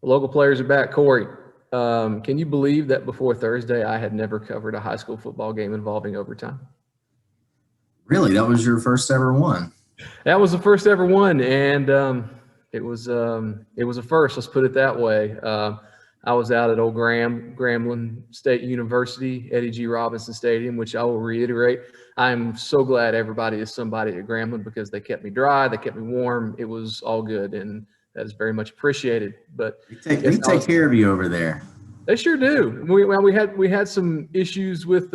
Local players are back. Corey, can you believe that before Thursday, I had never covered a high school football game involving overtime? Really, that was your first ever one. That was the first ever one, and it was a first. Let's put it that way. I was out at old Grambling State University, Eddie G. Robinson Stadium, which I will reiterate. I'm so glad everybody is somebody at Grambling because they kept me dry, they kept me warm. It was all good, and that is very much appreciated. But They yes, I take was. care of you over there. They sure do. We had some issues with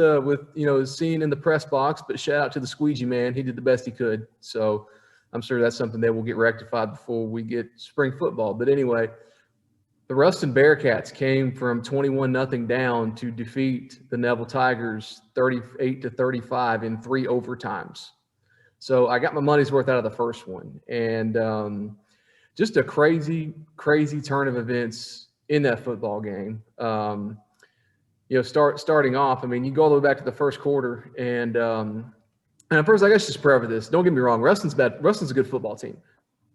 seeing in the press box, but shout out to the squeegee man. He did the best he could. So I'm sure that's something that will get rectified before we get spring football. But anyway, the Ruston Bearcats came from 21-0 down to defeat the Neville Tigers 38-35 in 3 overtimes. So I got my money's worth out of the first one, and just a crazy, crazy turn of events in that football game. Starting off, I mean, you go all the way back to the first quarter, and at first, I guess just preface this. Don't get me wrong, Ruston's a good football team.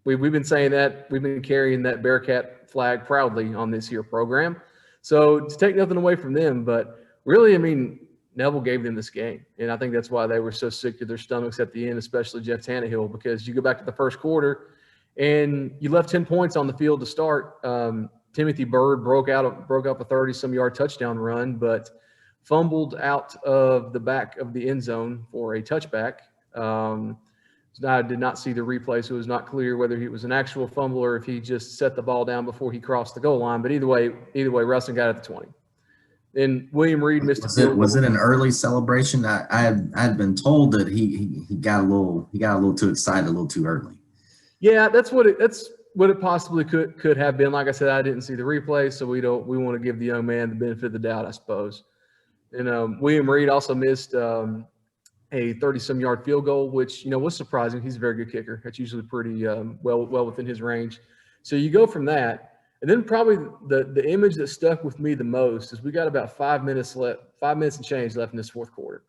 We've been saying that. We've been carrying that Bearcat flag proudly on this here program. So to take nothing away from them, but really, I mean, Neville gave them this game, and I think that's why they were so sick to their stomachs at the end, especially Jeff Tannehill, because you go back to the first quarter, and you left 10 points on the field to start. Timothy Bird broke up a 30-some-yard touchdown run, but fumbled out of the back of the end zone for a touchback. I did not see the replay, so it was not clear whether he was an actual fumble or if he just set the ball down before he crossed the goal line. But either way, Rustin got at the 20. Then William Reed missed a field Was goal. it an early celebration? I had been told that he got a little too excited a little too early. Yeah, that's what it possibly could have been. Like I said, I didn't see the replay, so we want to give the young man the benefit of the doubt, I suppose. And William Reed also missed a 30-some-yard field goal, which was surprising. He's a very good kicker. That's usually pretty well within his range. So you go from that, and then probably the image that stuck with me the most is we got about 5 minutes and change left in this fourth quarter,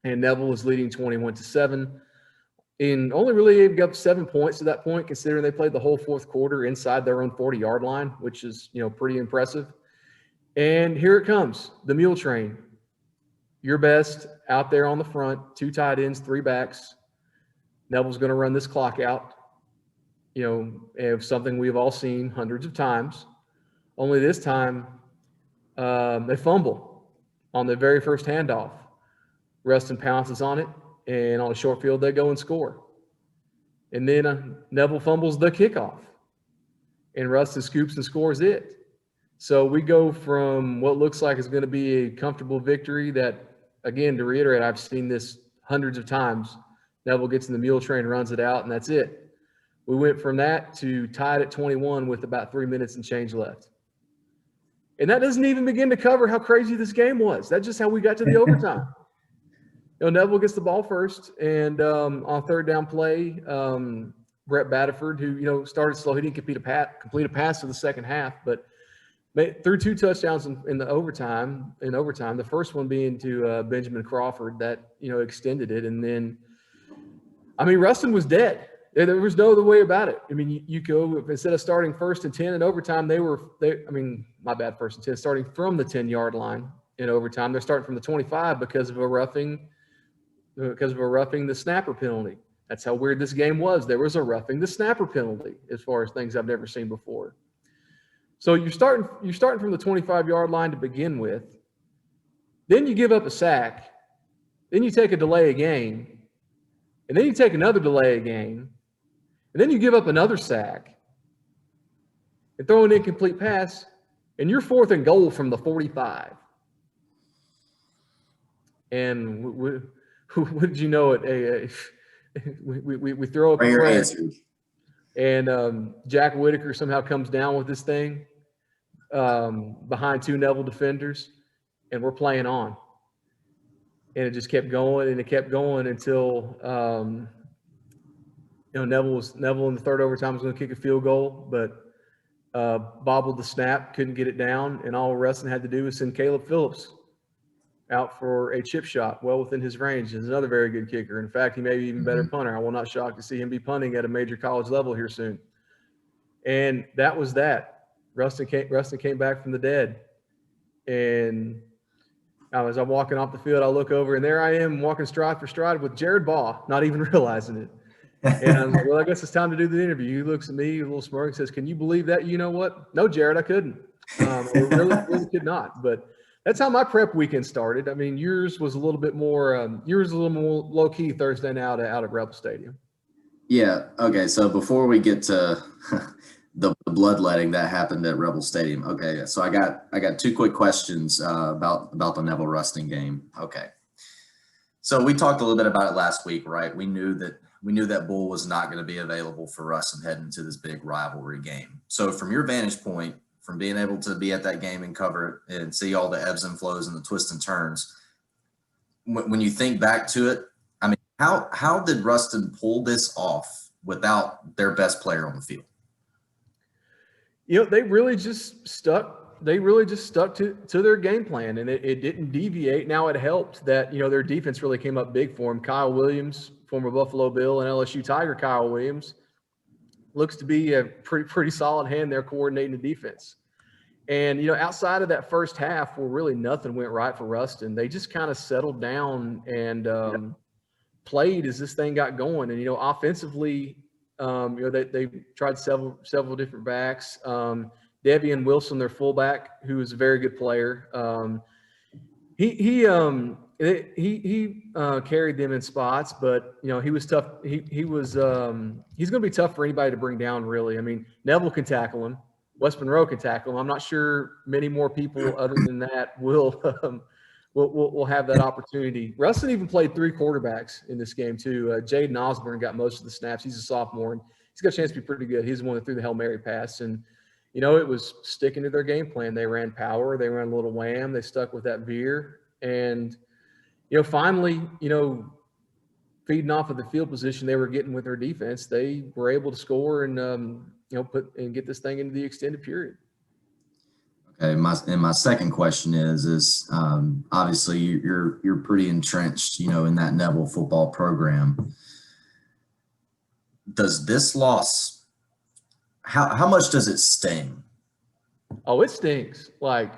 and Neville was leading 21-7. And only really gave up 7 points to that point, considering they played the whole fourth quarter inside their own 40-yard line, which is, pretty impressive. And here it comes, the mule train. Your best out there on the front, 2 tight ends, 3 backs. Neville's going to run this clock out, of something we've all seen hundreds of times. Only this time, they fumble on the very first handoff. Rustin pounces on it. And on a short field, they go and score. And then Neville fumbles the kickoff. And Rustin scoops and scores it. So we go from what looks like is going to be a comfortable victory that, again, to reiterate, I've seen this hundreds of times. Neville gets in the mule train, runs it out, and that's it. We went from that to tied at 21 with about 3 minutes and change left. And that doesn't even begin to cover how crazy this game was. That's just how we got to the overtime. Neville gets the ball first, and on third down play, Brett Batterford, who started slow, he didn't complete a pass to the second half, but threw 2 touchdowns in overtime. The first one being to Benjamin Crawford that extended it, and then Rustin was dead. There was no other way about it. You go instead of starting 1st and 10 in overtime, first and 10, starting from the 10-yard line in overtime. They're starting from the 25 because of a roughing the snapper penalty. That's how weird this game was. There was a roughing the snapper penalty as far as things I've never seen before. So you're starting from the 25-yard line to begin with. Then you give up a sack. Then you take a delay of game. And then you take another delay of game. And then you give up another sack. And throw an incomplete pass. And you're 4th and goal from the 45. And what did you know it? We throw up a play, and Jack Whitaker somehow comes down with this thing behind 2 Neville defenders, and we're playing on. And it just kept going, and it kept going until Neville in the third overtime was going to kick a field goal, but bobbled the snap, couldn't get it down, and all Rustin had to do was send Caleb Phillips out for a chip shot well within his range. He's another very good kicker. In fact, he may be even better punter. I will not shock to see him be punting at a major college level here soon. And that was that. Rustin came back from the dead, and as I'm walking off the field, I look over, and there I am walking stride for stride with Jared Baugh, not even realizing it. And I was like, well, I guess it's time to do the interview. He looks at me, a little smirk, and says, "Can you believe that? You know what? No, Jared, I couldn't. I really could not." But that's how my prep weekend started. I mean, yours was a little bit more, low key Thursday night out at Rebel Stadium. Yeah. Okay. So before we get to the bloodletting that happened at Rebel Stadium, okay. So I got two quick questions about the Neville Rustin game. Okay. So we talked a little bit about it last week, right? We knew that Bull was not going to be available for Rustin heading into this big rivalry game. So from your vantage point, from being able to be at that game and cover it and see all the ebbs and flows and the twists and turns, when you think back to it, I mean, how did Rustin pull this off without their best player on the field? You know, they really just stuck to their game plan, and it didn't deviate. Now it helped that, you know, their defense really came up big for him. Kyle Williams, former Buffalo Bill and LSU Tiger Kyle Williams, looks to be a pretty solid hand there coordinating the defense. And, you know, outside of that first half where really nothing went right for Rustin, they just kind of settled down and played as this thing got going. And, you know, offensively, you know, they tried several different backs. Devian Wilson, their fullback, who is a very good player. He carried them in spots, but, you know, he was tough. He's going to be tough for anybody to bring down, really. I mean, Neville can tackle him. West Monroe can tackle him. I'm not sure many more people other than that will have that opportunity. Rustin even played three quarterbacks in this game too. Jaden Osborne got most of the snaps. He's a sophomore, and he's got a chance to be pretty good. He's the one that threw the Hail Mary pass, and, you know, it was sticking to their game plan. They ran power. They ran a little wham. They stuck with that veer. And, you know, finally, you know, feeding off of the field position they were getting with their defense, they were able to score and, you know, get this thing into the extended period. Okay. My second question is obviously you're pretty entrenched, you know, in that Neville football program. Does this loss, how much does it sting? Oh, it stings. Like,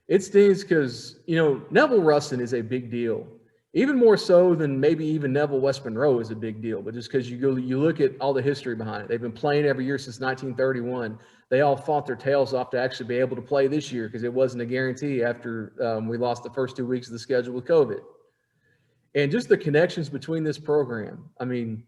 it stings because, you know, Neville Rustin is a big deal, even more so than maybe even Neville West Monroe is a big deal. But just because you look at all the history behind it, they've been playing every year since 1931. They all fought their tails off to actually be able to play this year because it wasn't a guarantee after we lost the first 2 weeks of the schedule with COVID. And just the connections between this program. I mean,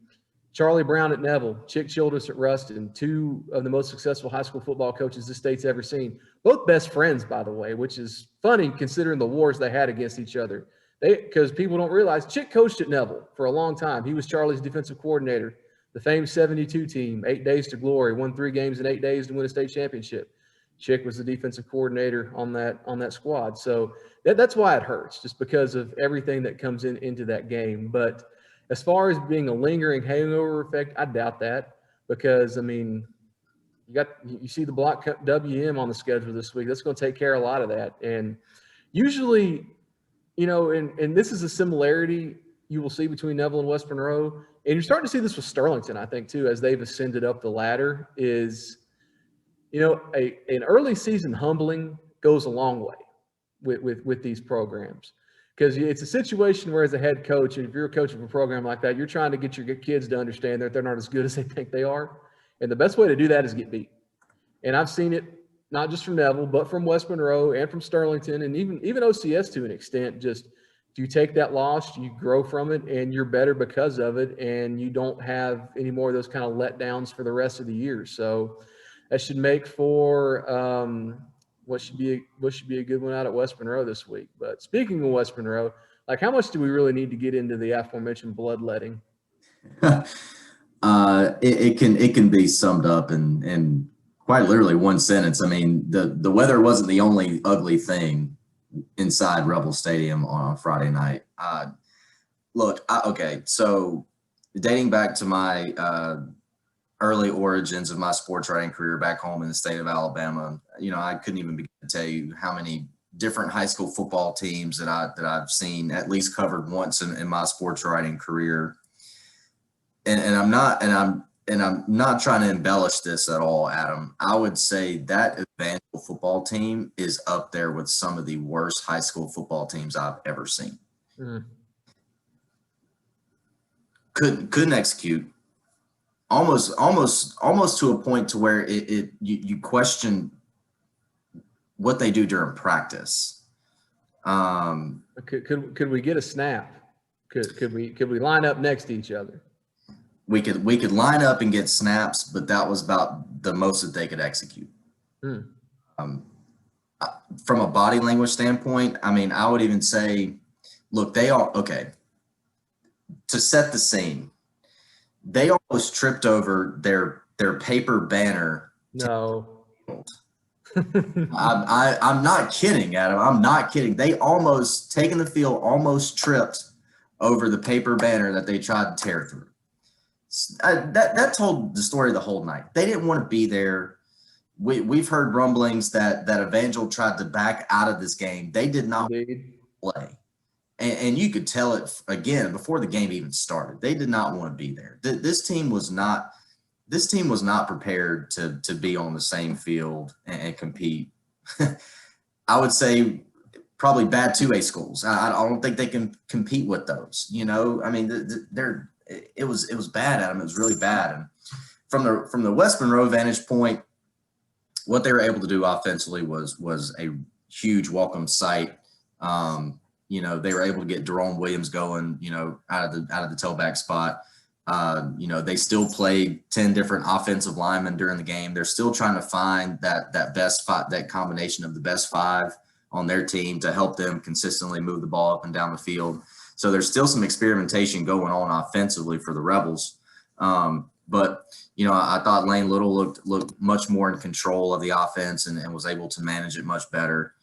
Charlie Brown at Neville, Chick Childress at Rustin, two of the most successful high school football coaches this state's ever seen. Both best friends, by the way, which is funny considering the wars they had against each other. Because people don't realize, Chick coached at Neville for a long time. He was Charlie's defensive coordinator. The famed 72 team, 8 days to glory, won 3 games in 8 days to win a state championship. Chick was the defensive coordinator on that squad. So that's why it hurts, just because of everything that comes into that game. But as far as being a lingering hangover effect, I doubt that, because, I mean, you see the block WM on the schedule this week. That's going to take care of a lot of that. And usually, you know, and this is a similarity you will see between Neville and West Monroe. And you're starting to see this with Sterlington, I think, too, as they've ascended up the ladder, is, you know, an early season humbling goes a long way with these programs. Because it's a situation where, as a head coach, and if you're a coach of a program like that, you're trying to get your kids to understand that they're not as good as they think they are. And the best way to do that is get beat. And I've seen it not just from Neville, but from West Monroe and from Sterlington, and even OCS to an extent. Just, you take that loss, you grow from it, and you're better because of it, and you don't have any more of those kind of letdowns for the rest of the year. So that should make for what should be a good one out at West Monroe this week. But speaking of West Monroe, like, how much do we really need to get into the aforementioned bloodletting? It can be summed up in quite literally one sentence. I mean, the weather wasn't the only ugly thing inside Rebel Stadium on Friday night. Okay, so dating back to my early origins of my sports writing career back home in the state of Alabama, you know, I couldn't even begin to tell you how many different high school football teams that I've seen, at least covered once in my sports writing career. And I'm and I'm not trying to embellish this at all, Adam, I would say that Evangel football team is up there with some of the worst high school football teams I've ever seen. Mm. Couldn't execute. Almost to a point to where you question what they do during practice. Could we get a snap? Could we line up next to each other? We could line up and get snaps, but that was about the most that they could execute. Mm. From a body language standpoint, I mean, I would even say, look, they are okay. To set the scene, they almost tripped over their paper banner. No. I'm not kidding, Adam. I'm not kidding. They almost taking the field, almost tripped over the paper banner that they tried to tear through. That told the story the whole night. They didn't want to be there. We've heard rumblings that Evangel tried to back out of this game. They did not play. And you could tell it again before the game even started. They did not want to be there. This team was not prepared to be on the same field and compete. I would say probably bad 2A schools. I don't think they can compete with those. You know, I mean, it was bad, Adam. It was really bad. And from the West Monroe vantage point, what they were able to do offensively was a huge welcome sight. You know, they were able to get Jerome Williams going, you know, out of the tailback spot. You know, they still played 10 different offensive linemen during the game. They're still trying to find that best five, that combination of the best five on their team to help them consistently move the ball up and down the field. So there's still some experimentation going on offensively for the Rebels. But, you know, I thought Lane Little looked much more in control of the offense and was able to manage it much better.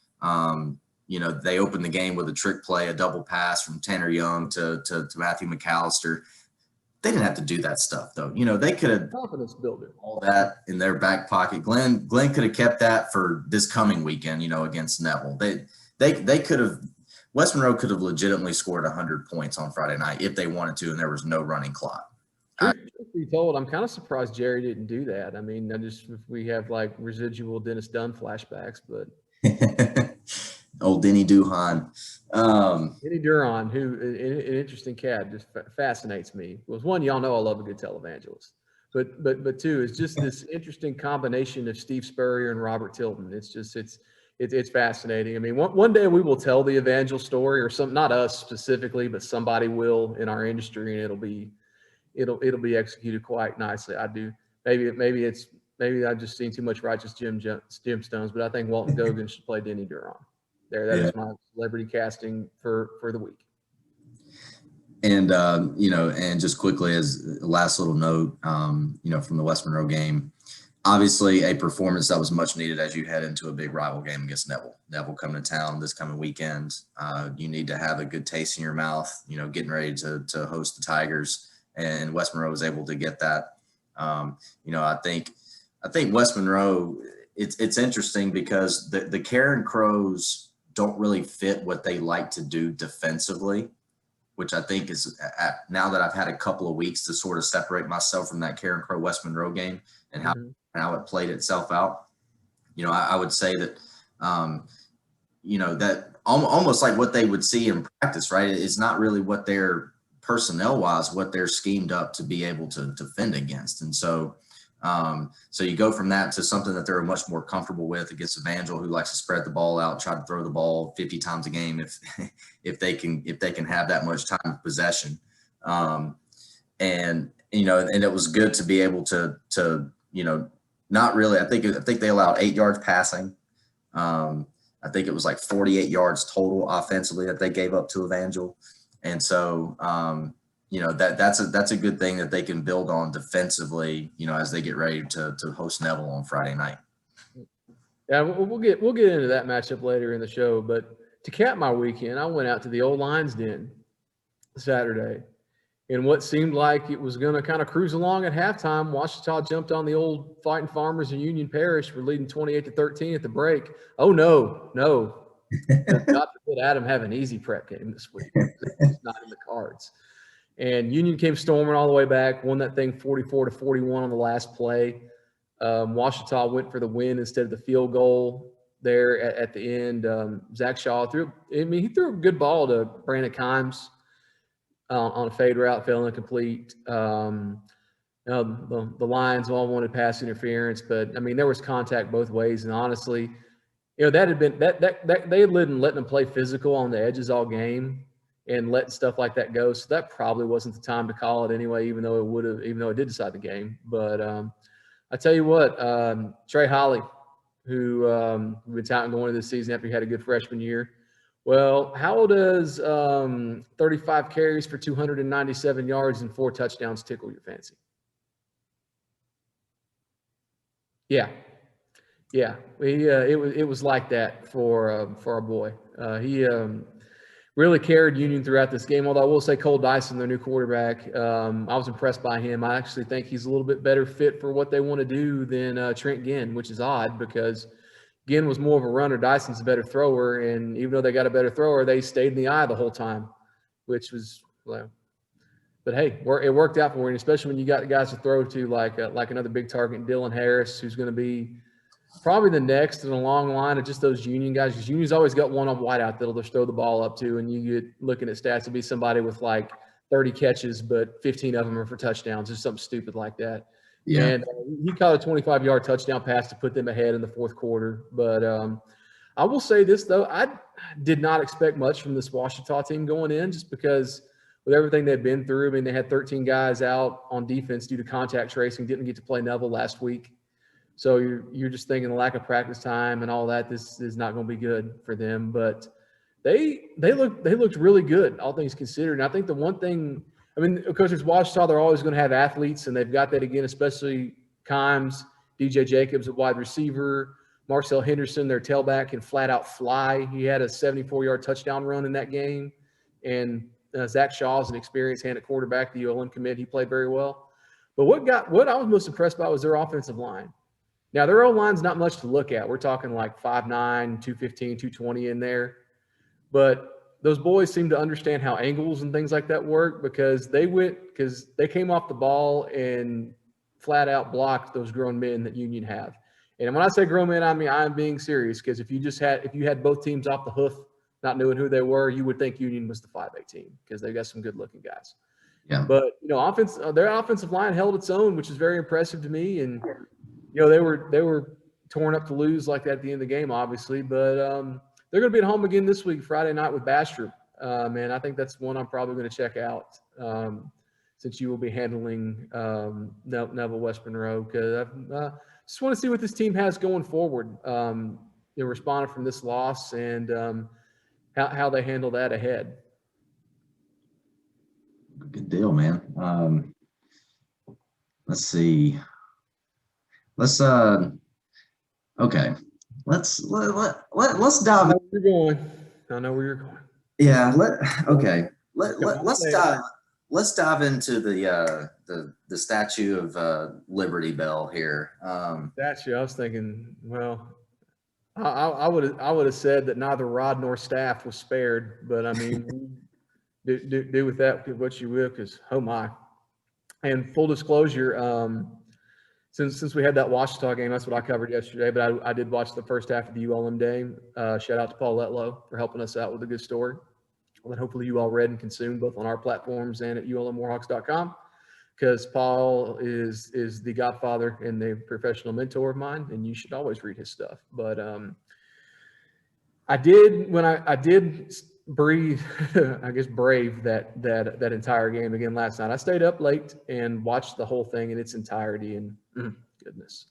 You know, they opened the game with a trick play, a double pass from Tanner Young to Matthew McAllister. They didn't have to do that stuff, though. You know, they could have confidence builder, all that in their back pocket. Glenn could have kept that for this coming weekend, you know, against Neville. They could have – West Monroe could have legitimately scored 100 points on Friday night if they wanted to, and there was no running clock. Truth be told, I'm kind of surprised Jerry didn't do that. I mean, if we have like residual Dennis Dunn flashbacks, but old Denny Duhan. Denny Duran, who an interesting cat, just fascinates me. Well, one, y'all know I love a good televangelist, but two, it's just this interesting combination of Steve Spurrier and Robert Tilton. It's fascinating. I mean, one day we will tell the Evangel story, or some, not us specifically, but somebody will in our industry, and it'll be executed quite nicely. I do. Maybe I've just seen too much Righteous Gemstones, but I think Walton Gogan should play Denny Duran. That is my celebrity casting for the week. And you know, and just quickly as a last little note, you know, from the West Monroe game, obviously a performance that was much needed as you head into a big rival game against Neville. Neville coming to town this coming weekend. You need to have a good taste in your mouth, you know, getting ready to host the Tigers. And West Monroe was able to get that. You know, I think West Monroe, it's interesting because the Karen Crows don't really fit what they like to do defensively, which I think is now that I've had a couple of weeks to sort of separate myself from that Karen Crow West Monroe game and how it played itself out. You know, I would say that, you know, that almost like what they would see in practice, right? It's not really what they're personnel wise, what they're schemed up to be able to defend against. And so, so you go from that to something that they're much more comfortable with against Evangel, who likes to spread the ball out, try to throw the ball 50 times a game if they can have that much time of possession. And you know, and it was good to be able to you know, not really. I think they allowed 8 yards passing. I think it was like 48 yards total offensively that they gave up to Evangel, and so. You know, that's a good thing that they can build on defensively, you know, as they get ready to host Neville on Friday night. Yeah, we'll get into that matchup later in the show. But to cap my weekend, I went out to the old Lions Den Saturday, and what seemed like it was going to kind of cruise along at halftime. Ouachita jumped on the old Fighting Farmers in Union Parish. We're leading 28-13 at the break. Oh no! God forbid Adam have an easy prep game this week. It's not in the cards. And Union came storming all the way back, won that thing 44-41 on the last play. Washita went for the win instead of the field goal there at the end. Zach Shaw he threw a good ball to Brandon Kimes on a fade route, fell incomplete. The Lions all wanted pass interference, but I mean, there was contact both ways. And honestly, that had been that they had letting them play physical on the edges all game and letting stuff like that go. So that probably wasn't the time to call it anyway, even though it did decide the game. But I tell you what, Trey Holly, who we've been touting going into this season after he had a good freshman year. Well, how does 35 carries for 297 yards and 4 touchdowns tickle your fancy? Yeah. It was like that for our boy. He really carried Union throughout this game. Although I will say Cole Dyson, their new quarterback, I was impressed by him. I actually think he's a little bit better fit for what they want to do than Trent Ginn, which is odd because Ginn was more of a runner. Dyson's a better thrower, and even though they got a better thrower, they stayed in the eye the whole time, which was well. But hey, it worked out for him, especially when you got guys to throw to like another big target, Dylan Harris, who's going to be probably the next in a long line of just those Union guys. Because Union's always got one on whiteout that'll just throw the ball up to, and you get looking at stats, it'll be somebody with like 30 catches, but 15 of them are for touchdowns or something stupid like that. Yeah. And he caught a 25-yard touchdown pass to put them ahead in the fourth quarter. But I will say this, though. I did not expect much from this Washita team going in just because with everything they've been through. I mean, they had 13 guys out on defense due to contact tracing, didn't get to play Neville last week. So you're just thinking the lack of practice time and all that, this is not going to be good for them. But they looked really good, all things considered. And I think the one thing – I mean, of course, there's Washita. They're always going to have athletes, and they've got that again, especially Kimes, DJ Jacobs, a wide receiver, Marcel Henderson, their tailback, can flat out fly. He had a 74-yard touchdown run in that game. And Zach Shaw's an experienced hand at quarterback, the ULM commit. He played very well. But what I was most impressed by was their offensive line. Now, their O-line's not much to look at. We're talking like 5'9", 215, 220 in there. But those boys seem to understand how angles and things like that work because they came off the ball and flat out blocked those grown men that Union have. And when I say grown men, I mean I'm being serious because if you had both teams off the hoof, not knowing who they were, you would think Union was the 5A team because they got some good-looking guys. Yeah. But their offensive line held its own, which is very impressive to me. And they were torn up to lose like that at the end of the game, obviously. But they're going to be at home again this week, Friday night with Bastrop. And I think that's one I'm probably going to check out since you will be handling Neville West Monroe because I just want to see what this team has going forward. Responding from this loss and how they handle that ahead. Good deal, man. Let's see. Okay. Let's dive in. I know where you're going. Yeah, let's dive into the Statue of Liberty Bell here. Statue, I was thinking, well, I would have said that neither rod nor staff was spared, but I mean, do with that what you will, because oh my. And full disclosure, since we had that Washita game, that's what I covered yesterday. But I did watch the first half of the ULM game. Shout out to Paul Letlow for helping us out with a good story that hopefully you all read and consumed both on our platforms and at ulmwarhawks.com. Because Paul is the godfather and the professional mentor of mine, and you should always read his stuff. But I did breathe, I guess, brave that entire game again last night. I stayed up late and watched the whole thing in its entirety, and goodness,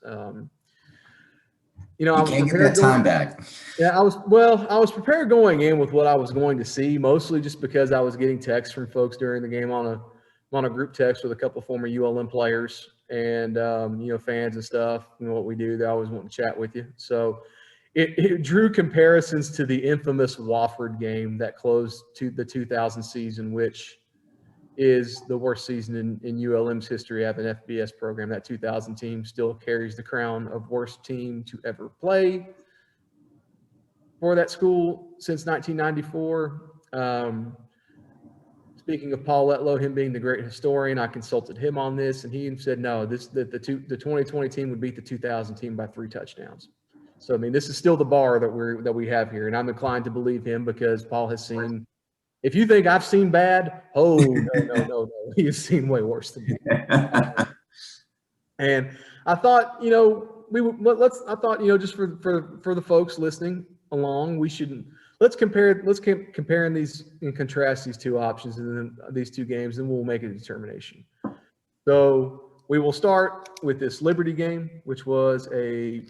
you can't get that time back. Yeah, I was prepared going in with what I was going to see, mostly just because I was getting texts from folks during the game on a group text with a couple former ULM players and fans and stuff. What we do, they always want to chat with you. So it drew comparisons to the infamous Wofford game that closed to the 2000 season, which is the worst season in ULM's history of an FBS program. That 2000 team still carries the crown of worst team to ever play for that school since 1994. speaking of Paul Letlow, him being the great historian, I consulted him on this, and he said no, the 2020 team would beat the 2000 team by 3 touchdowns. So I mean, this is still the bar that we have here, and I'm inclined to believe him because Paul has seen. If you think I've seen bad, no, he's seen way worse than me. And I thought, I thought, just for the folks listening along, let's compare these and contrast these two options and then these two games, and we'll make a determination. So we will start with this Liberty game, which was a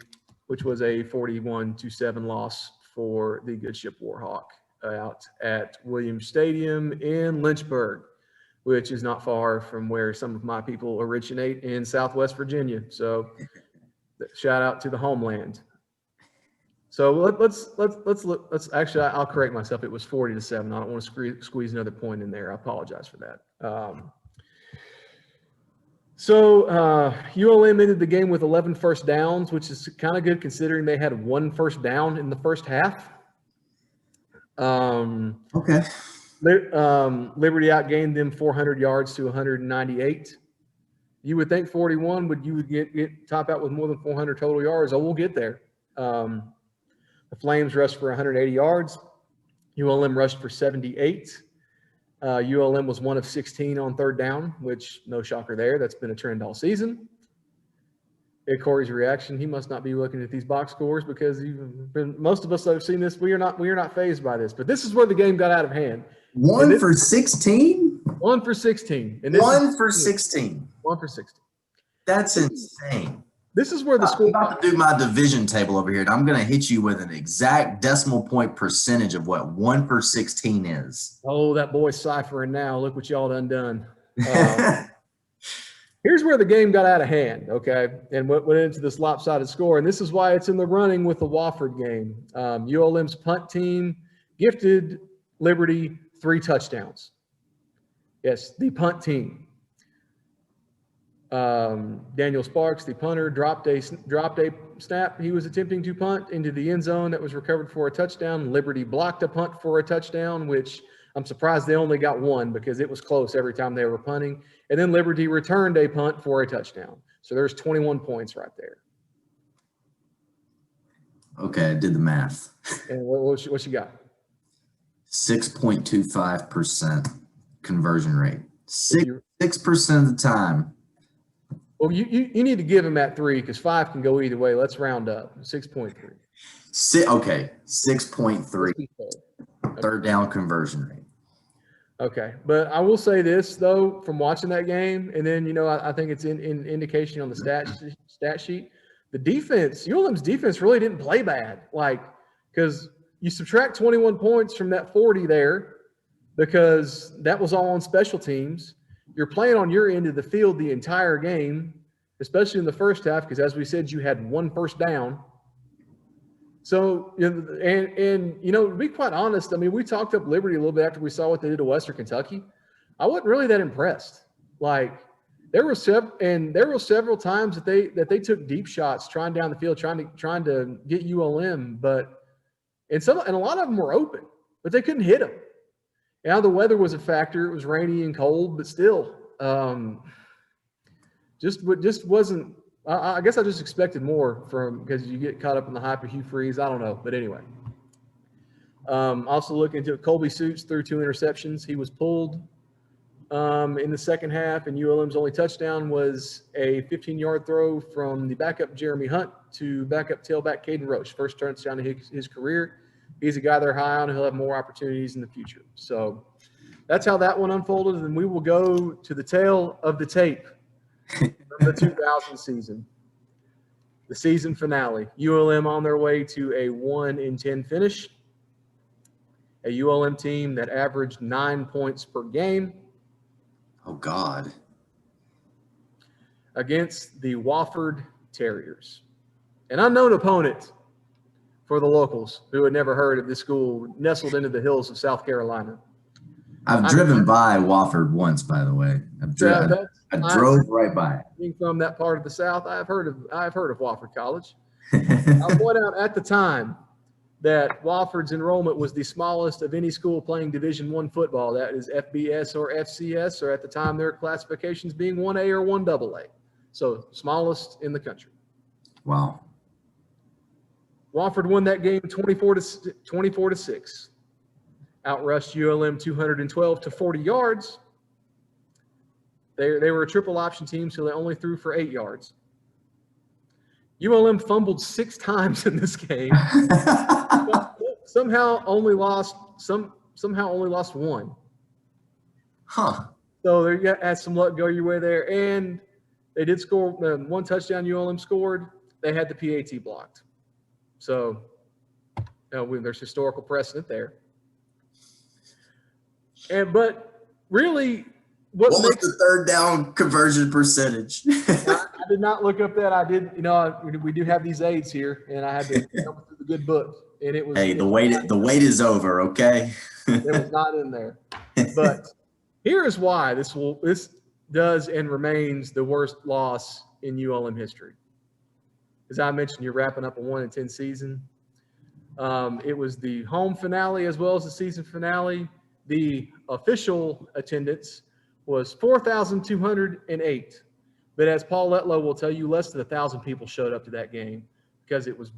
41-7 loss for the Good Ship Warhawk out at Williams Stadium in Lynchburg, which is not far from where some of my people originate in Southwest Virginia. So shout out to the homeland. So let's actually, I'll correct myself. It was 40-7. I don't want to squeeze another point in there. I apologize for that. So ULM ended the game with 11 first downs, which is kind of good considering they had 1 first down in the first half. Okay. Liberty outgained them 400 yards to 198. You would think 41 you would get top out with more than 400 total yards. Oh, we'll get there. The Flames rushed for 180 yards. ULM rushed for 78. ULM was 1 of 16 on 3rd down, which no shocker there. That's been a trend all season. Corey's reaction, he must not be looking at these box scores because most of us that have seen this, we are not fazed by this. But this is where the game got out of hand. 1 for 16? 1 for 16. And 1 for 16. 1 for 16. That's insane. This is where the score. I'm about to do my division table over here, and I'm going to hit you with an exact decimal point percentage of what 1 for 16 is. Oh, that boy's ciphering now. Look what y'all done. Here's where the game got out of hand, okay, and went into this lopsided score, and this is why it's in the running with the Wofford game. ULM's punt team gifted Liberty 3 touchdowns. Yes, the punt team. Daniel Sparks, the punter, dropped a snap. He was attempting to punt into the end zone that was recovered for a touchdown. Liberty blocked a punt for a touchdown, which I'm surprised they only got 1 because it was close every time they were punting. And then Liberty returned a punt for a touchdown. So there's 21 points right there. Okay, I did the math. And what you got? 6.25% conversion rate. 6% of the time. Well, you need to give him at 3 because 5 can go either way. Let's round up. 6.3. Okay, 6.3. 3rd down conversion rate. Okay, but I will say this though, from watching that game, and then I think it's in indication on the stat sheet. The defense, ULM's defense really didn't play bad, because you subtract 21 points from that 40 there, because that was all on special teams. You're playing on your end of the field the entire game, especially in the first half, because as we said, you had 1 first down. So, to be quite honest, I mean, we talked up Liberty a little bit after we saw what they did to Western Kentucky. I wasn't really that impressed. There were several times that they took deep shots trying down the field, trying to get ULM, and a lot of them were open, but they couldn't hit them. Now the weather was a factor. It was rainy and cold, but still, just wasn't. I guess I just expected more because you get caught up in the hype of Hugh Freeze. I don't know, but anyway. Also looking into Colby Suits threw 2 interceptions. He was pulled in the second half, and ULM's only touchdown was a 15-yard throw from the backup Jeremy Hunt to backup tailback Caden Roche. First touchdown of his career. He's a guy they're high on. He'll have more opportunities in the future. So that's how that one unfolded, and we will go to the tail of the tape. The 2000 season, the season finale. ULM on their way to a 1-10 finish. A ULM team that averaged 9 points per game. Oh God! Against the Wofford Terriers, an unknown opponent for the locals who had never heard of this school, nestled into the hills of South Carolina. I've driven by Wofford once, by the way. I drove right by it. Being from that part of the South, I've heard of Wofford College. I'll point out at the time, that Wofford's enrollment was the smallest of any school playing Division I football. That is FBS or FCS, or at the time their classifications being 1A or 1AA. So smallest in the country. Wow. Wofford won that game 24-6. Outrushed ULM 212 to 40 yards. They were a triple option team, so they only threw for 8 yards. ULM fumbled 6 times in this game. somehow only lost one. Huh. So they had some luck go your way there, and they did score one touchdown. ULM scored. They had the PAT blocked. So there's historical precedent there. But really, what was the third down conversion percentage? I did not look up that. I did, we do have these aids here, and I had to come through the good book, and it was. Hey, the wait is over. Okay. It was not in there, but here is why this does and remains the worst loss in ULM history. As I mentioned, you're wrapping up a 1-10 season. It was the home finale as well as the season finale. The official attendance was 4,208. But as Paul Letlow will tell you, less than 1,000 people showed up to that game because it was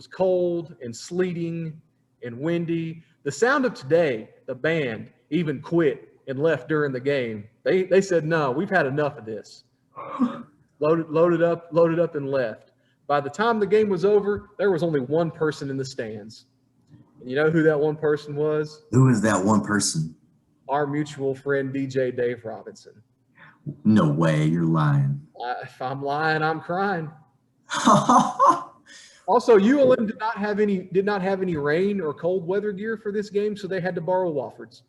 cold and sleeting and windy. The Sound of Today, the band, even quit and left during the game. They said, no, we've had enough of this. Loaded up and left. By the time the game was over, there was only one person in the stands. And you know who that one person was? Who is that one person? Our mutual friend, DJ Dave Robinson. No way, you're lying. If I'm lying, I'm crying. Also, ULM did not have any rain or cold weather gear for this game, so they had to borrow Wofford's.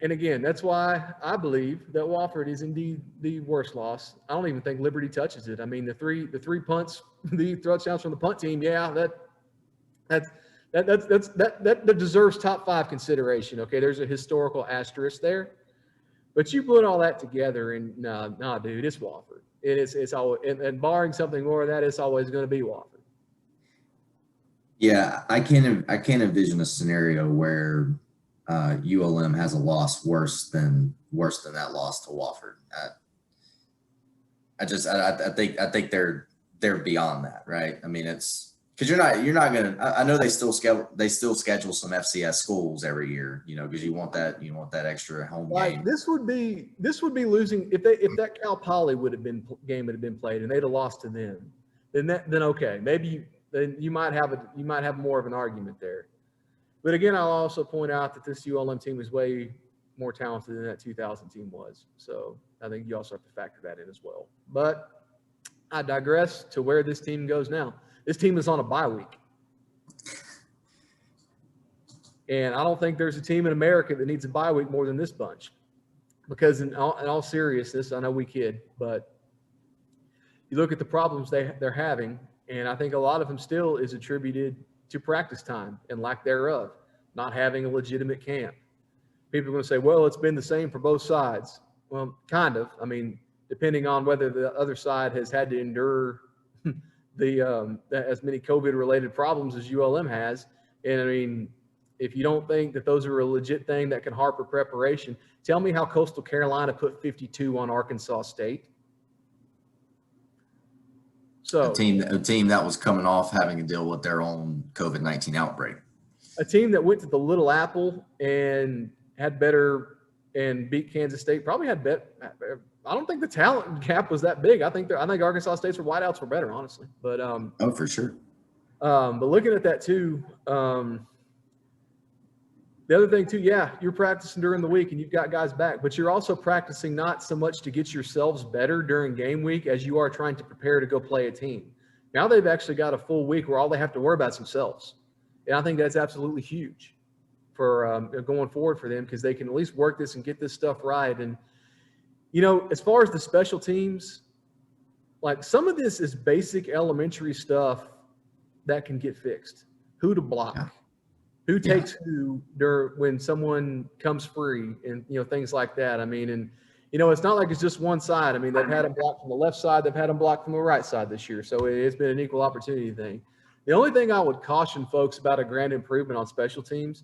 And again, that's why I believe that Wofford is indeed the worst loss. I don't even think Liberty touches it. I mean, the three punts, the touchdowns from the punt team, yeah, that deserves top 5 consideration. Okay, there's a historical asterisk there, but you put all that together, and nah, dude, it's Wofford. It's always, and barring something more of that, it's always going to be Wofford. Yeah, I can't envision a scenario where ULM has a loss worse than that loss to Wofford. I think they're beyond that, right? I mean, it's because you're not gonna. I know they still schedule some FCS schools every year, because you want that extra home game. This would be losing if that Cal Poly game had been played and they'd have lost to them, then okay, maybe then you might have more of an argument there. But again, I'll also point out that this ULM team is way more talented than that 2000 team was. So I think you also have to factor that in as well. But I digress to where this team goes now. This team is on a bye week. And I don't think there's a team in America that needs a bye week more than this bunch. Because in all seriousness, I know we kid, but you look at the problems they're having, and I think a lot of them still is attributed to practice time and lack thereof, not having a legitimate camp. People are going to say, well, it's been the same for both sides. Well, kind of. I mean, depending on whether the other side has had to endure as many COVID-related problems as ULM has. And I mean, if you don't think that those are a legit thing that can harp for preparation, tell me how Coastal Carolina put 52 on Arkansas State. So a team that was coming off having to deal with their own COVID-19 outbreak. A team that went to the Little Apple and had better and beat Kansas State probably had better. I don't think the talent gap was that big. I think Arkansas State's wideouts were better, honestly. But oh, for sure. But looking at that too, the other thing too, yeah, you're practicing during the week and you've got guys back, but you're also practicing not so much to get yourselves better during game week as you are trying to prepare to go play a team. Now they've actually got a full week where all they have to worry about is themselves. And I think that's absolutely huge for going forward for them, because they can at least work this and get this stuff right. And, as far as the special teams, like some of this is basic elementary stuff that can get fixed. Who to block. Yeah. Who takes who when someone comes free and, things like that. I mean, and, it's not like it's just one side. I mean, they've had them blocked from the left side. They've had them blocked from the right side this year. So it's been an equal opportunity thing. The only thing I would caution folks about a grand improvement on special teams,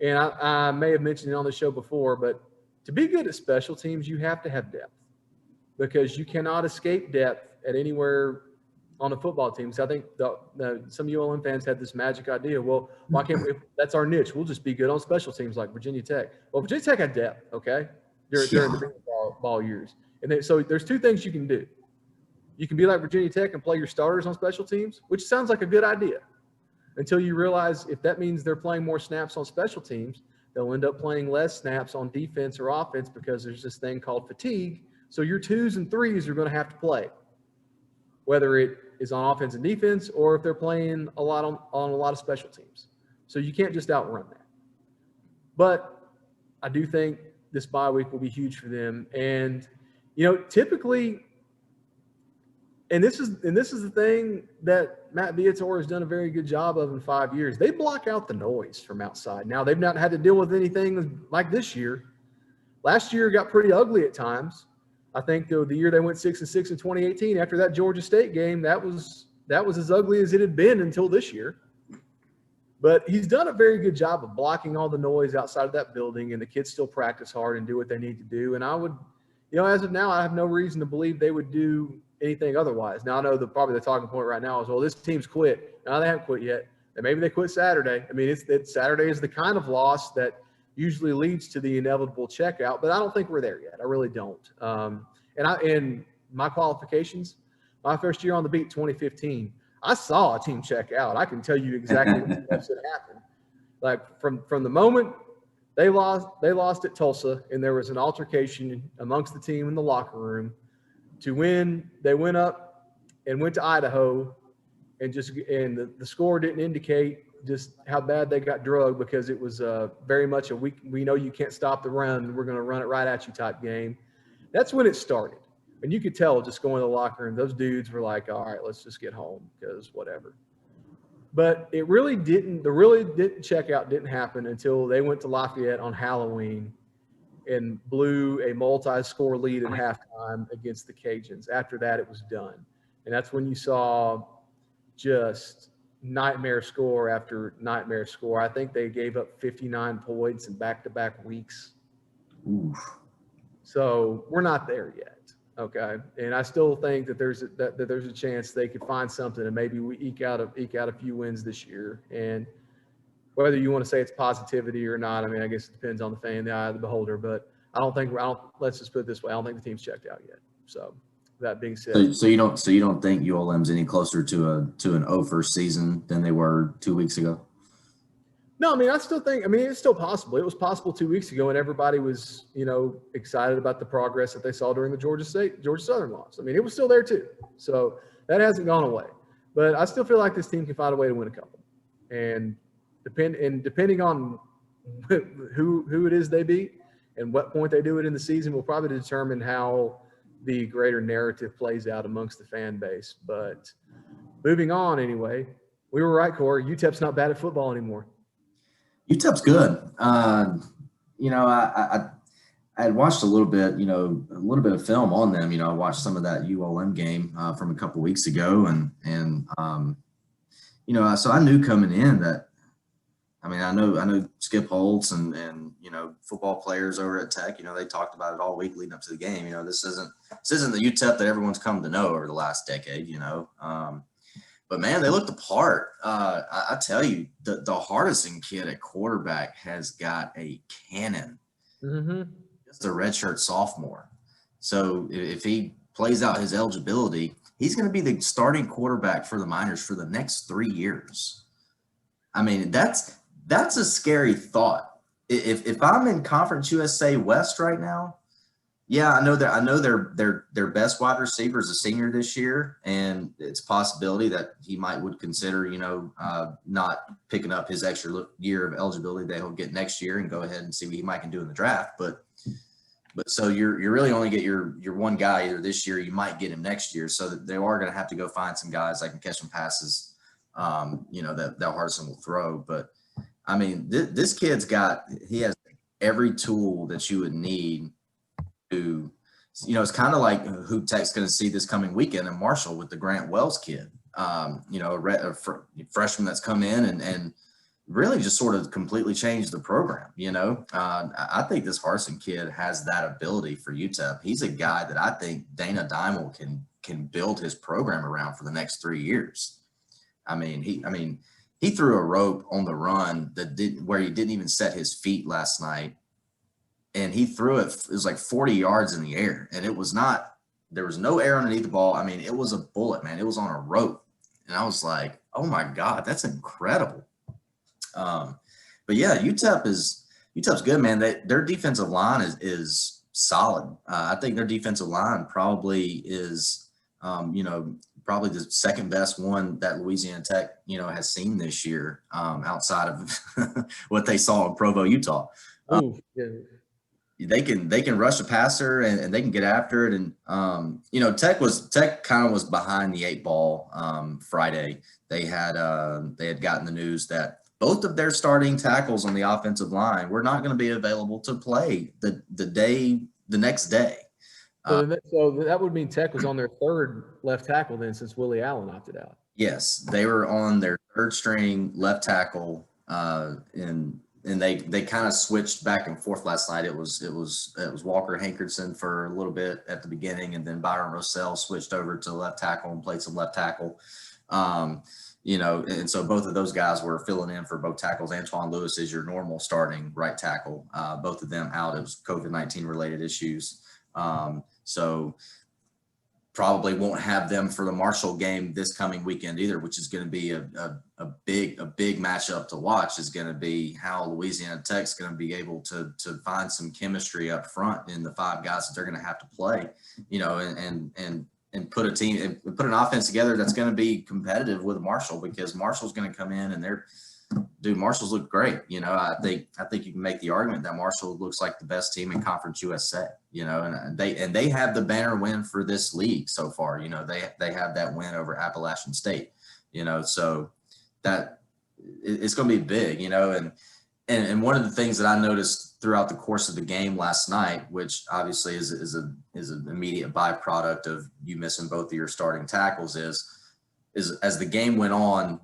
and I may have mentioned it on the show before, but to be good at special teams, you have to have depth, because you cannot escape depth at anywhere on a football team. So I think some ULM fans had this magic idea. Well, why can't we? That's our niche. We'll just be good on special teams like Virginia Tech. Well, Virginia Tech had depth, okay, during the ball years. And so there's two things you can do. You can be like Virginia Tech and play your starters on special teams, which sounds like a good idea, until you realize if that means they're playing more snaps on special teams, they'll end up playing less snaps on defense or offense, because there's this thing called fatigue. So your 2s and 3s are going to have to play, whether it is on offense and defense, or if they're playing a lot on a lot of special teams. So you can't just outrun that. But I do think this bye week will be huge for them. And, typically, and this is the thing that Matt Viator has done a very good job of in 5 years. They block out the noise from outside. Now, they've not had to deal with anything like this year. Last year got pretty ugly at times. I think the year they went 6-6 in 2018, after that Georgia State game, that was as ugly as it had been until this year. But he's done a very good job of blocking all the noise outside of that building, and the kids still practice hard and do what they need to do. And I would, as of now, I have no reason to believe they would do anything otherwise. Now, I know probably the talking point right now is, well, this team's quit. No, they haven't quit yet. And maybe they quit Saturday. I mean, Saturday is the kind of loss that usually leads to the inevitable checkout, but I don't think we're there yet. I really don't. And my qualifications, my first year on the beat, 2015, I saw a team check out. I can tell you exactly what steps that happened. Like from the moment they lost at Tulsa, and there was an altercation amongst the team in the locker room, to when they went up and went to Idaho, and the score didn't indicate just how bad they got drugged, because it was very much we know you can't stop the run, we're going to run it right at you type game. That's when it started. And you could tell just going to the locker room, those dudes were like, all right, let's just get home, because whatever. But the really didn't check out didn't happen until they went to Lafayette on Halloween and blew a multi-score lead at halftime against the Cajuns. After that, it was done. And that's when you saw just nightmare score after nightmare score. I think they gave up 59 points in back-to-back weeks. Oof. So we're not there yet, okay? And I still think that there's a chance they could find something, and maybe we eke out a few wins this year. And whether you want to say it's positivity or not, I mean, I guess it depends on the fan, the eye of the beholder. But let's just put it this way: I don't think the team's checked out yet. So that being said, so you don't think ULM's any closer to an 0-1 season than they were 2 weeks ago? No, I mean, I still think, it's still possible. It was possible 2 weeks ago, and everybody was, excited about the progress that they saw during the Georgia Southern loss. I mean, it was still there too. So that hasn't gone away. But I still feel like this team can find a way to win a couple. And depending on who it is they beat and what point they do it in the season will probably determine how the greater narrative plays out amongst the fan base. But moving on anyway, we were right, Corey. UTEP's not bad at football anymore. UTEP's good. I had watched a little bit of film on them. I watched some of that ULM game from a couple weeks ago, and so I knew coming in that, I know Skip Holtz and football players over at Tech. They talked about it all week leading up to the game. This isn't the UTEP that everyone's come to know over the last decade. But man, they looked the part. I tell you, the Hardison kid at quarterback has got a cannon. Mm-hmm. Just a redshirt sophomore. So if he plays out his eligibility, he's going to be the starting quarterback for the Miners for the next 3 years. That's a scary thought. If I'm in Conference USA West right now, yeah, I know their best wide receiver is a senior this year, and it's a possibility that he would consider, not picking up his extra year of eligibility that he'll get next year and go ahead and see what he might can do in the draft. But so you're really only get your one guy either this year, you might get him next year. So that they are going to have to go find some guys that can catch some passes, that Hardison will throw. But this kid's he has every tool that you would need who, you know, it's kind of like who Tech's going to see this coming weekend in Marshall with the Grant Wells kid, you know, a freshman that's come in and really just sort of completely changed the program. You know, I think this Harsin kid has that ability for UTEP. He's a guy that I think Dana Dimel can build his program around for the next 3 years. I mean, he threw a rope on the run where he didn't even set his feet last night. And he threw it, it was like 40 yards in the air. And there was no air underneath the ball. I mean, it was a bullet, man. It was on a rope. And I was like, oh my God, that's incredible. But yeah, UTEP's good, man. Their defensive line is solid. I think their defensive line probably is, you know, probably the second best one that Louisiana Tech, you know, has seen this year, outside of what they saw in Provo, Utah. Yeah. They can rush a passer and they can get after it. And, you know, Tech kind of was behind the 8 ball Friday. They had gotten the news that both of their starting tackles on the offensive line were not going to be available to play the next day. So that would mean Tech was on their third left tackle then, since Willie Allen opted out. Yes, they were on their third string left tackle, and they kind of switched back and forth last night. It was Walker Hankerson for a little bit at the beginning, and then Byron Rossell switched over to left tackle and played some left tackle. You know, and so both of those guys were filling in for both tackles. Antoine Lewis is your normal starting right tackle. Both of them out. It was COVID-19 related issues. So probably won't have them for the Marshall game this coming weekend either, which is going to be a big matchup to watch. Is going to be how Louisiana Tech's going to be able to find some chemistry up front in the 5 guys that they're going to have to play, you know, and put a team and put an offense together that's going to be competitive with Marshall, because Marshall's going to come in and Marshall's look great. You know, I think you can make the argument that Marshall looks like the best team in Conference USA, you know, and they have the banner win for this league so far. You know, they have that win over Appalachian State, you know, so that it's going to be big, you know, and one of the things that I noticed throughout the course of the game last night, which obviously is an immediate byproduct of you missing both of your starting tackles, is as the game went on,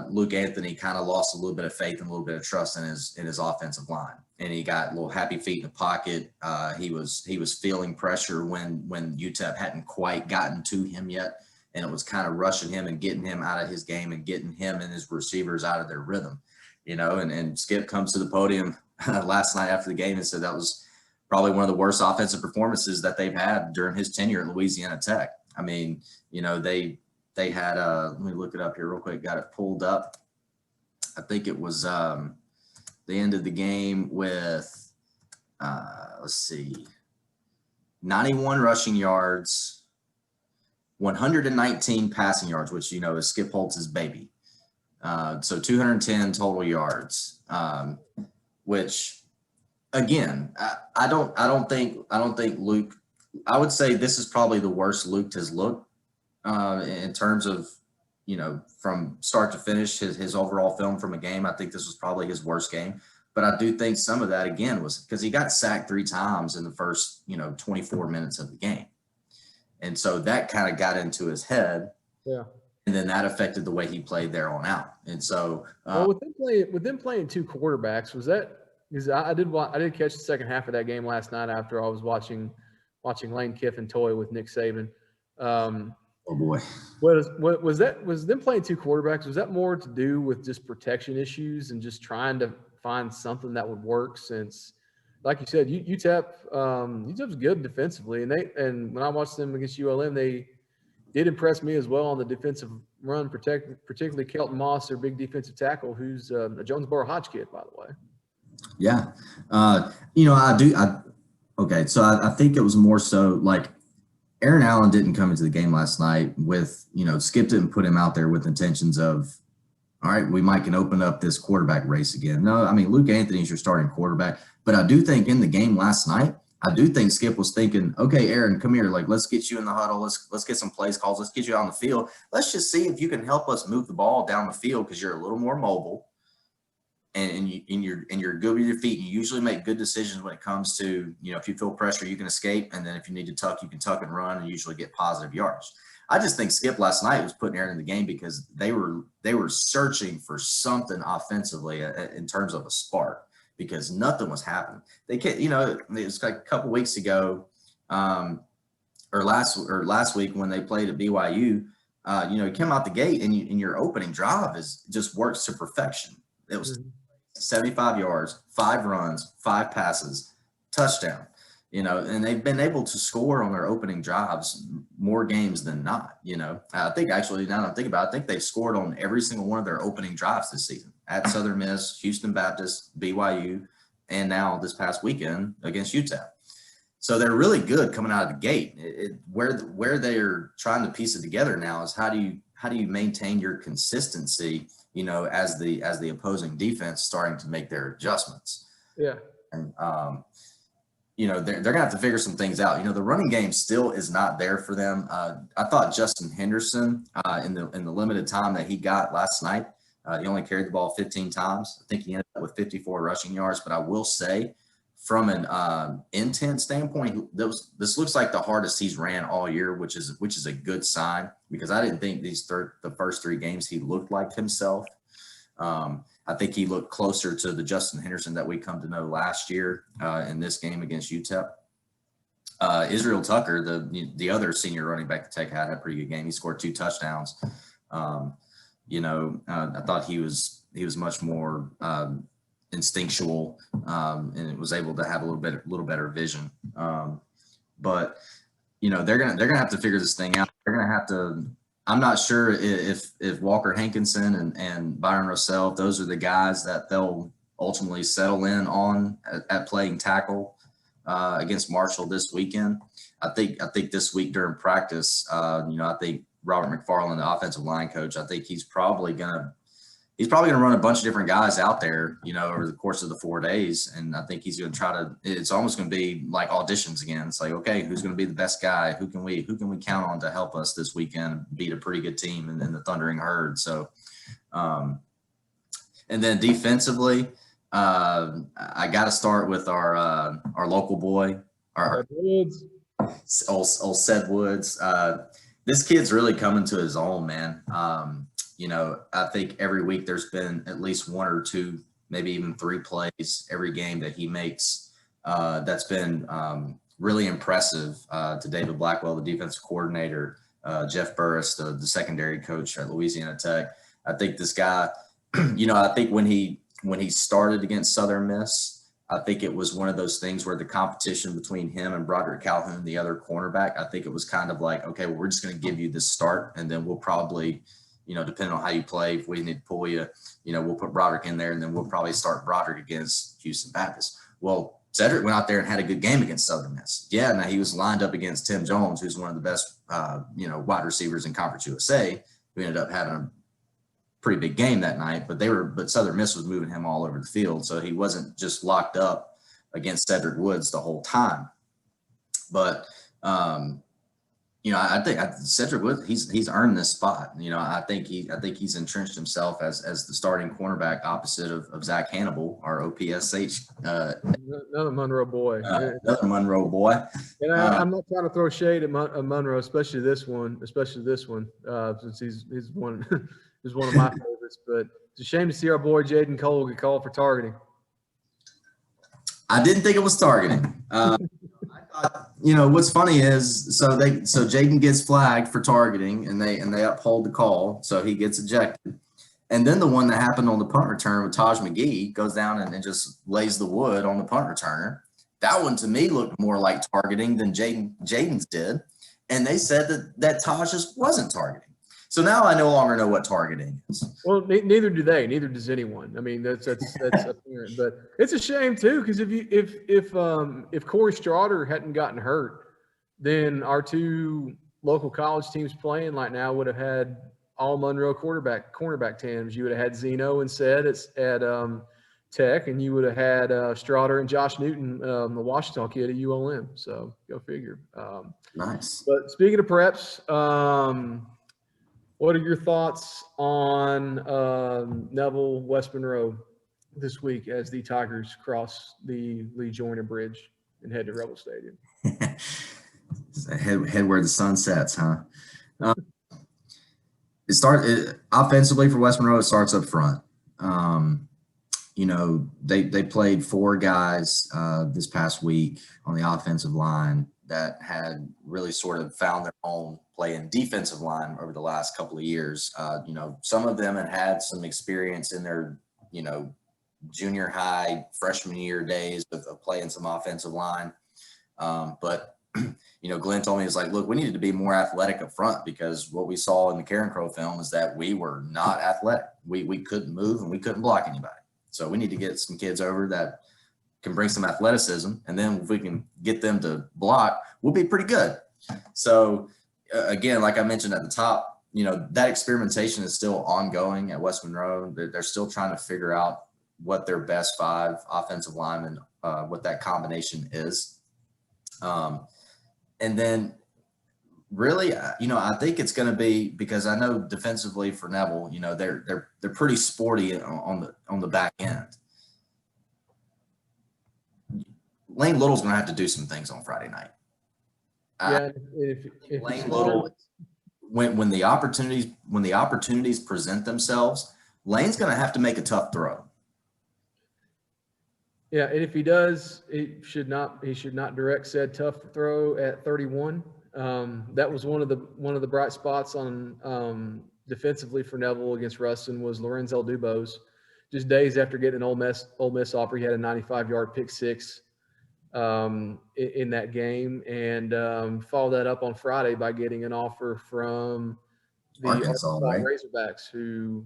Luke Anthony kind of lost a little bit of faith and a little bit of trust in his offensive line, and he got a little happy feet in the pocket. He was feeling pressure when UTEP hadn't quite gotten to him yet, and it was kind of rushing him and getting him out of his game and getting him and his receivers out of their rhythm, you know. And Skip comes to the podium last night after the game and said that was probably one of the worst offensive performances that they've had during his tenure at Louisiana Tech. I mean, you know, they had let me look it up here real quick. Got it pulled up. I think it was they ended the game with let's see, 91 rushing yards, 119 passing yards, which, you know, is Skip Holtz's baby. So 210 total yards, which again, I don't think Luke. I would say this is probably the worst Luke has looked in terms of, you know, from start to finish, his overall film from a game. I think this was probably his worst game, but I do think some of that again was because he got sacked 3 times in the first, you know, 24 minutes of the game, and so that kind of got into his head. Yeah. And then that affected the way he played there on out. And so, well, with them playing 2 quarterbacks, was that because I did catch the second half of that game last night after I was watching Lane Kiffin toy with Nick Saban. Oh boy, what was that? Was them playing 2 quarterbacks? Was that more to do with just protection issues and just trying to find something that would work? Since, like you said, UTEP's good defensively, and when I watched them against ULM, they did impress me as well on the defensive run, particularly Kelton Moss, their big defensive tackle, who's a Jonesboro Hodge kid, by the way. Yeah. You know, okay. So I think it was more so like Aaron Allen didn't come into the game last night with, you know, Skip didn't put him out there with intentions of, all right, we might can open up this quarterback race again. No, I mean, Luke Anthony's your starting quarterback, but I do think in the game last night, I do think Skip was thinking, okay, Aaron, come here. Like, let's get you in the huddle. Let's get some plays calls. Let's get you out on the field. Let's just see if you can help us move the ball down the field because you're a little more mobile. you're good with your feet, and you usually make good decisions when it comes to, if you feel pressure, you can escape, and then if you need to tuck, you can tuck and run, and usually get positive yards. I just think Skip last night was putting Aaron in the game because they were searching for something offensively in terms of a spark, because nothing was happening. They can't, it was like a couple weeks ago, or last week when they played at BYU. You came out the gate and your opening drive just works to perfection. It was 75 yards, 5 runs, 5 passes, touchdown. And they've been able to score on their opening drives more games than not. I think actually, now that I think about it, I think they've scored on every single one of their opening drives this season at Southern Miss, Houston Baptist, BYU, and now this past weekend against UTEP. So they're really good coming out of the gate. Where they're trying to piece it together now is how do you maintain your consistency, as the opposing defense starting to make their adjustments. Yeah. And they're gonna have to figure some things out. The running game still is not there for them. I thought Justin Henderson in the limited time that he got last night, he only carried the ball 15 times. I think he ended up with 54 rushing yards. But I will say, from an intent standpoint, this looks like the hardest he's ran all year, which is a good sign, because I didn't think the first 3 games he looked like himself. I think he looked closer to the Justin Henderson that we come to know last year in this game against UTEP. Israel Tucker, the other senior running back that Tech had a pretty good game. He scored 2 touchdowns. I thought he was much more instinctual, and it was able to have a little better vision. But they're gonna have to figure this thing out. They're gonna have to. I'm not sure if Walker Hankinson and Byron Russell, if those are the guys that they'll ultimately settle in on at playing tackle against Marshall this weekend. I think this week during practice, I think Robert McFarland, the offensive line coach, I think he's probably gonna run a bunch of different guys out there, over the course of the 4 days. And I think he's going to try to, it's almost going to be like auditions again. It's like, okay, who's going to be the best guy? Who can we count on to help us this weekend beat a pretty good team in the Thundering Herd? So, and then defensively, I got to start with our local boy, our old Sed Woods. This kid's really coming to his own, man. I think every week there's been at least 1 or 2, maybe even 3 plays every game that he makes. That's been really impressive to David Blackwell, the defensive coordinator, Jeff Burris, the secondary coach at Louisiana Tech. I think this guy, I think when he started against Southern Miss, I think it was one of those things where the competition between him and Broderick Calhoun, the other cornerback, I think it was kind of like, okay, well, we're just going to give you this start, and then we'll probably – depending on how you play, if we need to pull you, we'll put Broderick in there, and then we'll probably start Broderick against Houston Baptist. Well, Cedric went out there and had a good game against Southern Miss. Yeah, now he was lined up against Tim Jones, who's one of the best, wide receivers in Conference USA, who ended up having a pretty big game that night. But Southern Miss was moving him all over the field, so he wasn't just locked up against Cedric Woods the whole time. But I think Cedric Woods, he's earned this spot. I think he's entrenched himself as the starting cornerback opposite of Zach Hannibal, our OPSH. Another Monroe boy. Another Monroe boy. And I'm not trying to throw shade at Monroe, especially this one, since he's one is one of my favorites. But it's a shame to see our boy Jaden Cole get called for targeting. I didn't think it was targeting. What's funny is so Jaden gets flagged for targeting, and they uphold the call, so he gets ejected. And then the one that happened on the punt return with Taj McGee goes down and just lays the wood on the punt returner. That one to me looked more like targeting than Jaden's did, and they said that Taj just wasn't targeting. So now I no longer know what targeting is. Well, neither do they. Neither does anyone. I mean, that's apparent. But it's a shame too, because if Corey Stroughter hadn't gotten hurt, then our 2 local college teams playing right now would have had all Monroe cornerback tandems. You would have had Zeno and Ced at Tech, and you would have had Stroughter and Josh Newton, the Washington kid at ULM. So go figure. Nice. But speaking of preps. What are your thoughts on Neville West Monroe? this week as the Tigers cross the Lee Joyner Bridge and head to Rebel Stadium. head where the sun sets, huh? Um, offensively for West Monroe. It starts up front. They played 4 guys this past week on the offensive line that had really sort of found their own playing defensive line over the last couple of years. Some of them had some experience in their, junior high freshman year days of playing some offensive line. But Glenn told me, he's like, look, we needed to be more athletic up front, because what we saw in the Karen Crow film is that we were not athletic. We couldn't move and we couldn't block anybody. So we need to get some kids over that can bring some athleticism. And then if we can get them to block, we'll be pretty good. So again, like I mentioned at the top, that experimentation is still ongoing at West Monroe. They're still trying to figure out what their best 5 offensive linemen, what that combination is. And then really, I think it's going to be, because I know defensively for Neville, they're pretty sporty on the back end. Lane Little's going to have to do some things on Friday night. Yeah, if Lane Little, when the opportunities present themselves, Lane's going to have to make a tough throw. Yeah, and if he does, he should not direct said tough throw at 31. That was one of the bright spots on defensively for Neville against Ruston was Lorenzo Dubose. Just days after getting an Ole Miss offer, he had a 95-yard pick six in that game, and followed that up on Friday by getting an offer from the Arkansas Razorbacks, who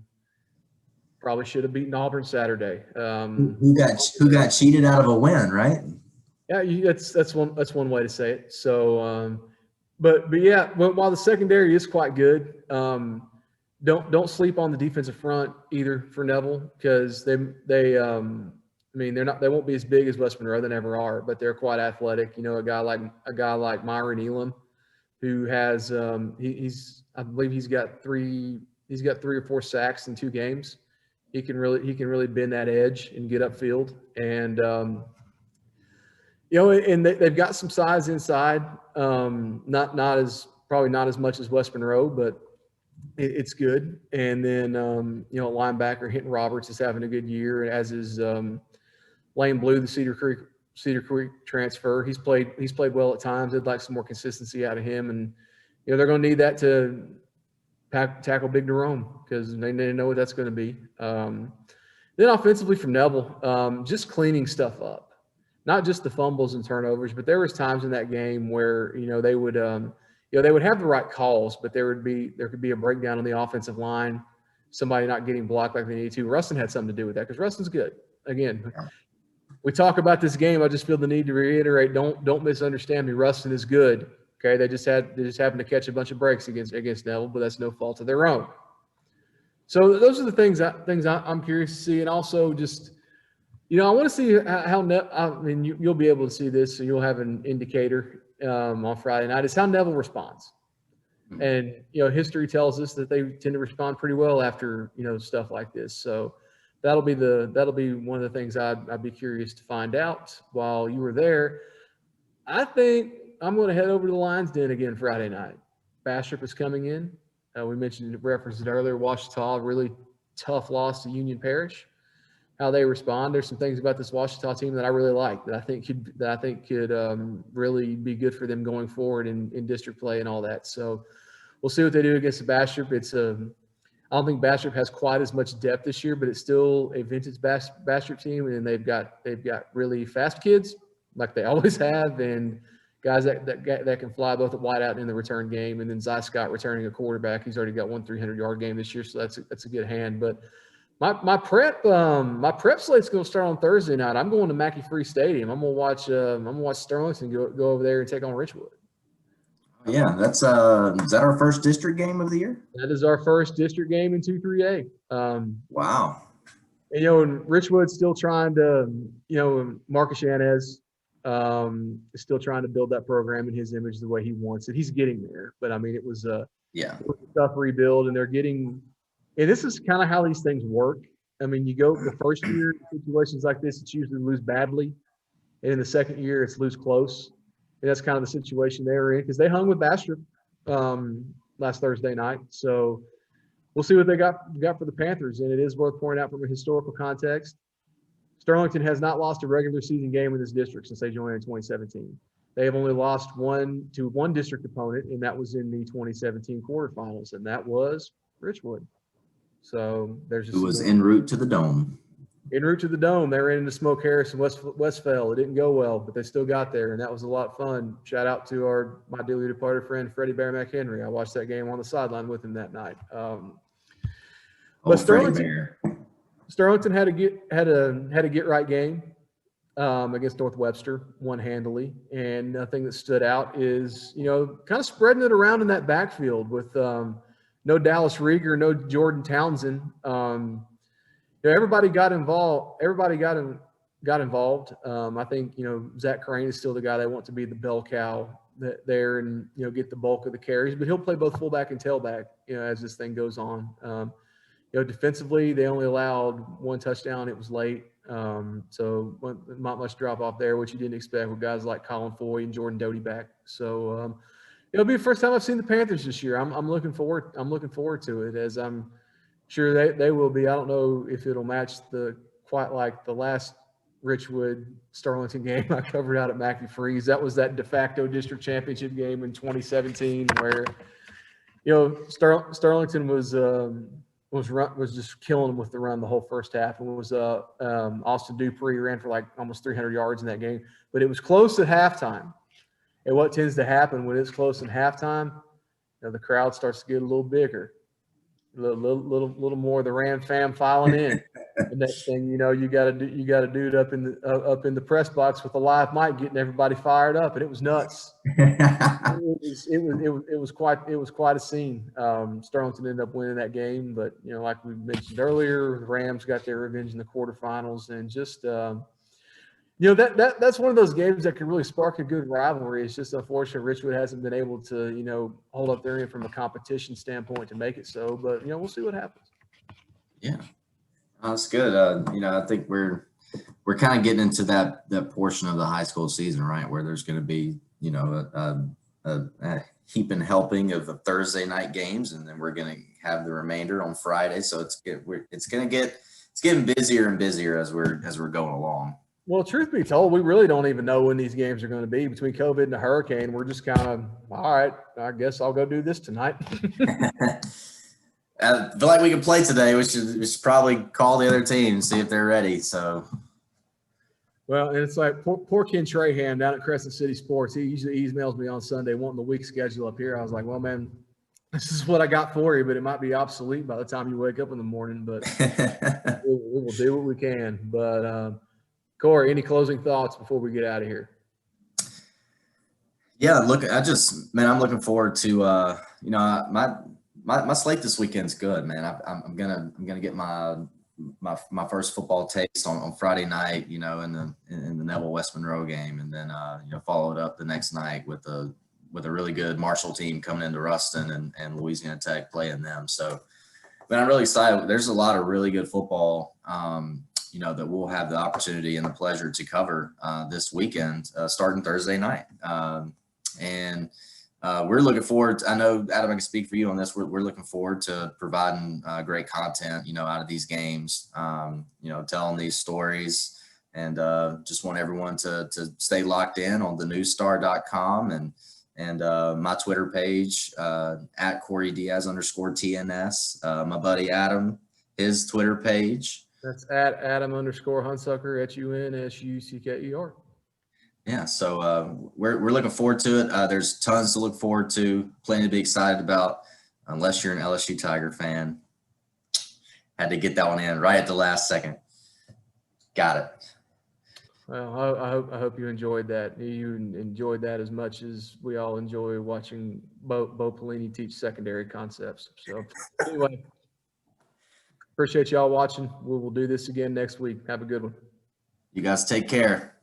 probably should have beaten Auburn Saturday. Who got cheated out of a win, right? Yeah, that's one way to say it. So, but yeah, while the secondary is quite good, don't sleep on the defensive front either for Neville, because they they won't be as big as West Monroe. They never are, but they're quite athletic. A guy like Myron Elam, who has I believe he's got 3 or 4 sacks in 2 games. He can really bend that edge and get upfield, and and they've got some size inside. Probably not as much as West Monroe, but it's good. And then linebacker Hinton Roberts is having a good year, as is Lane Blue, the Cedar Creek transfer. He's played well at times. They'd like some more consistency out of him, and they're going to need that to tackle Big Jerome, because they know what that's going to be. Then offensively from Neville, just cleaning stuff up, not just the fumbles and turnovers, but there was times in that game where they would have the right calls, but there could be a breakdown on the offensive line, somebody not getting blocked like they need to. Ruston had something to do with that, because Ruston's good. Again, we talk about this game. I just feel the need to reiterate: don't misunderstand me. Ruston is good. Okay, they just happened to catch a bunch of breaks against Neville, but that's no fault of their own. So those are the things I'm curious to see, and also just I want to see how you'll be able to see this, so you'll have an indicator on Friday night, is how Neville responds. And history tells us that they tend to respond pretty well after stuff like this. So that'll be one of the things I'd be curious to find out while you were there. I think I'm going to head over to the Lions Den again Friday night. Bastrop is coming in. We referenced it earlier. Ouachita, really tough loss to Union Parish. How they respond. There's some things about this Ouachita team that I really like, that I think could really be good for them going forward in district play and all that. So we'll see what they do against the Bastrop. I don't think Bastrop has quite as much depth this year, but it's still a vintage Bastrop team, and they've got really fast kids like they always have, and guys that can fly both at wideout and in the return game. And then Zy Scott returning a quarterback. He's already got 1 300-yard game this year, so that's a good hand. But my prep slate's going to start on Thursday night. I'm going to Mackey Free Stadium. I'm going to watch Sterlington go over there and take on Richwood. Yeah, that's is that our first district game of the year? That is our first district game in 2-3A. Wow. And Richwood's still trying to, Marcus Yanez is still trying to build that program in his image the way he wants it. He's getting there, but it was a tough rebuild, and they're getting. And this is kind of how these things work. I mean, you go the first year in situations like this, it's usually lose badly. And in the second year, it's lose close. And that's kind of the situation they were in because they hung with Bastrop last Thursday night. So we'll see what they got for the Panthers. And it is worth pointing out from a historical context, Sterlington has not lost a regular season game in this district since they joined in 2017. They have only lost to one district opponent, and that was in the 2017 quarterfinals, and that was Richwood. So there's just It was en route to the Dome. En route to the Dome. They ran into Smoke Harris and Westfell. It didn't go well, but they still got there, and that was a lot of fun. Shout out to my dearly departed friend Freddie Bear McHenry. I watched that game on the sideline with him that night. But Sterlington had a get right game against North Webster, won handily, and nothing that stood out is kind of spreading it around in that backfield with no Dallas Rieger, no Jordan Townsend. Everybody got involved. I think Zach Crane is still the guy they want to be the bell cow there and get the bulk of the carries, but he'll play both fullback and tailback as this thing goes on. Defensively, they only allowed one touchdown. It was late. So not much drop off there, which you didn't expect with guys like Colin Foy and Jordan Doty back. So it'll be the first time I've seen the Panthers this year. I'm looking forward to it, as I'm sure they will be. I don't know if it'll match quite like the last Richwood Sterlington game I covered out at Mackey Freeze. That was that de facto district championship game in 2017 where Sterlington was just killing them with the run the whole first half. And it was Austin Dupree ran for like almost 300 yards in that game. But it was close at halftime. And what tends to happen when it's close in halftime, the crowd starts to get a little bigger, a little more of the Ram fam filing in. The next thing you know, you got a dude up in the press box with a live mic getting everybody fired up, and it was nuts. It was quite a scene. Sterlington ended up winning that game, but like we mentioned earlier, the Rams got their revenge in the quarterfinals, and just that's one of those games that can really spark a good rivalry. It's just unfortunate Richwood hasn't been able to hold up their end from a competition standpoint to make it so, but we'll see what happens. Yeah, that's good. I think we're kind of getting into that portion of the high school season, right, where there's going to be a heaping helping of the Thursday night games, and then we're going to have the remainder on Friday. So it's getting busier and busier as we're going along. Well, truth be told, we really don't even know when these games are going to be. Between COVID and the hurricane, we're just kind of, all right, I guess I'll go do this tonight. I feel like we can play today. We should probably call the other team and see if they're ready. So, well, and it's like poor Ken Trahan down at Crescent City Sports. He usually emails me on Sunday wanting the week schedule up here. I was like, well, man, this is what I got for you, but it might be obsolete by the time you wake up in the morning. But we will do what we can. But Corey, any closing thoughts before we get out of here? Yeah, look, I'm looking forward to my slate this weekend's good, man. I'm gonna get my first football taste on Friday night, in the Neville West Monroe game, and then follow it up the next night with a really good Marshall team coming into Ruston and Louisiana Tech playing them. So, but I'm really excited. There's a lot of really good football, that we'll have the opportunity and the pleasure to cover this weekend, starting Thursday night. And we're looking forward to, I know, Adam, I can speak for you on this. We're looking forward to providing great content, out of these games, telling these stories, and just want everyone to stay locked in on thenewsstar.com and my Twitter page at Corey Diaz _TNS. My buddy Adam, his Twitter page. That's at Adam _Hunsucker, HUNSUCKER. Yeah, so we're looking forward to it. There's tons to look forward to, plenty to be excited about, unless you're an LSU Tiger fan. Had to get that one in right at the last second. Got it. Well, I hope you enjoyed that. You enjoyed that as much as we all enjoy watching Bo Pelini teach secondary concepts. So anyway, appreciate y'all watching. We will do this again next week. Have a good one. You guys take care.